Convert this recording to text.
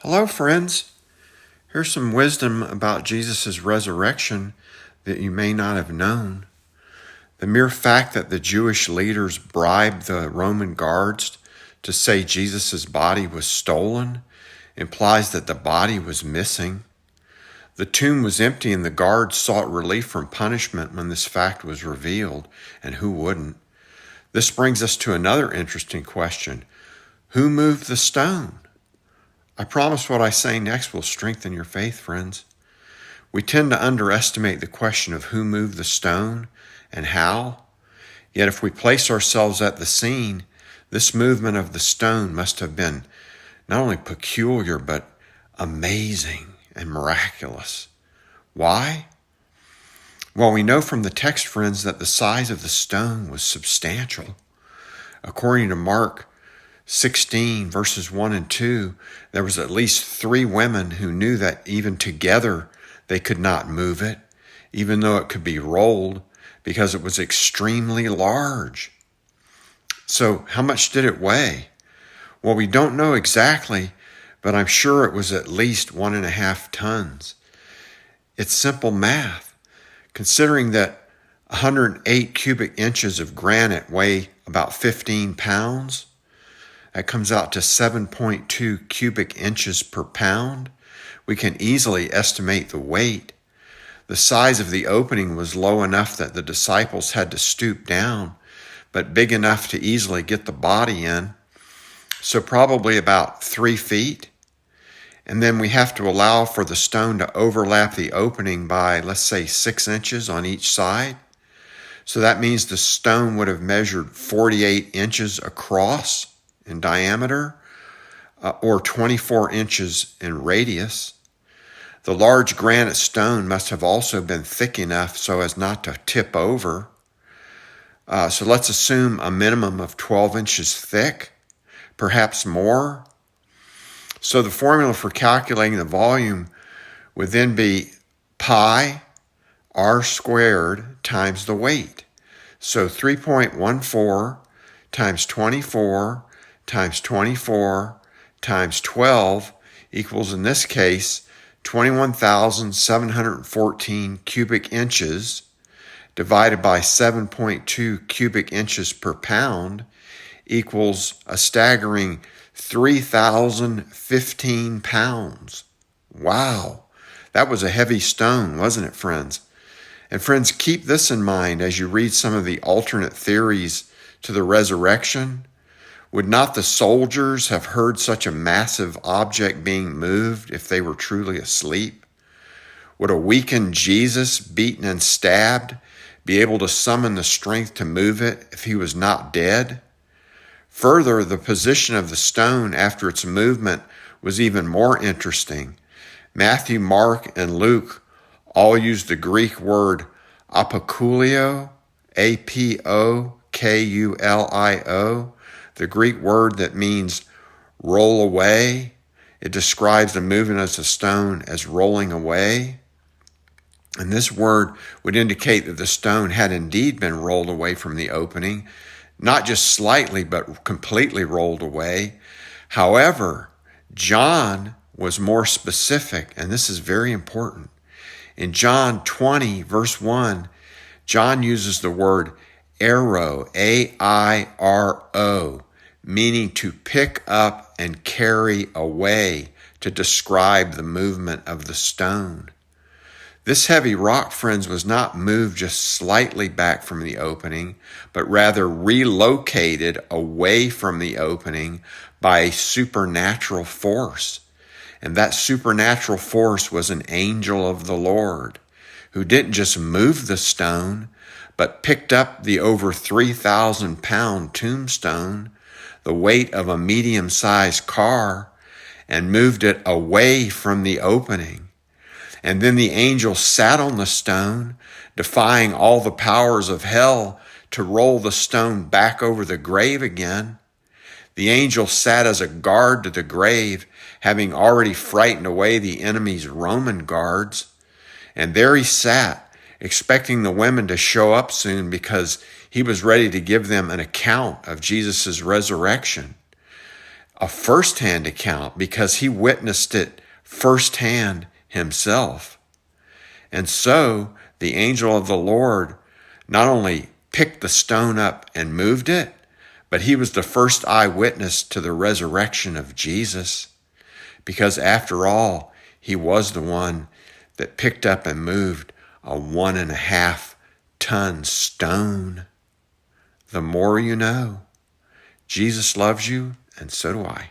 Hello, friends. Here's some wisdom about Jesus' resurrection that you may not have known. The mere fact that the Jewish leaders bribed the Roman guards to say Jesus' body was stolen implies that the body was missing. The tomb was empty and the guards sought relief from punishment when this fact was revealed, and who wouldn't? This brings us to another interesting question. Who moved the stone? I promise what I say next will strengthen your faith, friends. We tend to underestimate the question of who moved the stone and how. Yet if we place ourselves at the scene, this movement of the stone must have been not only peculiar, but amazing and miraculous. Why? Well, we know from the text, friends, that the size of the stone was substantial. According to Mark 16, verses 1 and 2, there was at least 3 women who knew that even together they could not move it, even though it could be rolled, because it was extremely large. So how much did it weigh? Well, we don't know exactly, but I'm sure it was at least 1.5 tons. It's simple math. Considering that 108 cubic inches of granite weigh about 15 pounds, that comes out to 7.2 cubic inches per pound. We can easily estimate the weight. The size of the opening was low enough that the disciples had to stoop down, but big enough to easily get the body in. So probably about 3 feet. And then we have to allow for the stone to overlap the opening by, let's say, 6 inches on each side. So that means the stone would have measured 48 inches across in diameter, or 24 inches in radius. The large granite stone must have also been thick enough so as not to tip over. So let's assume a minimum of 12 inches thick, perhaps more. So the formula for calculating the volume would then be pi r squared times the weight. So 3.14 times 24 times 24 times 12 equals, in this case, 21,714 cubic inches divided by 7.2 cubic inches per pound equals a staggering 3,015 pounds. Wow, that was a heavy stone, wasn't it, friends? And friends, keep this in mind as you read some of the alternate theories to the resurrection. Would not the soldiers have heard such a massive object being moved if they were truly asleep? Would a weakened Jesus, beaten and stabbed, be able to summon the strength to move it if he was not dead? Further, the position of the stone after its movement was even more interesting. Matthew, Mark, and Luke all use the Greek word apokulio, A-P-O-K-U-L-I-O, the Greek word that means roll away. It describes the movement of the stone as rolling away. And this word would indicate that the stone had indeed been rolled away from the opening, not just slightly, but completely rolled away. However, John was more specific, and this is very important. In John 20, verse 1, John uses the word airo, A-I-R-O, meaning to pick up and carry away, to describe the movement of the stone. This heavy rock, friends, was not moved just slightly back from the opening, but rather relocated away from the opening by a supernatural force. And that supernatural force was an angel of the Lord, who didn't just move the stone, but picked up the over 3,000-pound tombstone, the weight of a medium-sized car, and moved it away from the opening. And then the angel sat on the stone, defying all the powers of hell to roll the stone back over the grave again. The angel sat as a guard to the grave, having already frightened away the enemy's Roman guards. And there he sat, expecting the women to show up soon because he was ready to give them an account of Jesus' resurrection. a firsthand account because he witnessed it firsthand himself. And so the angel of the Lord not only picked the stone up and moved it, but he was the first eyewitness to the resurrection of Jesus, because after all, he was the one that picked up and moved a 1.5-ton stone. The more you know. Jesus loves you, and so do I.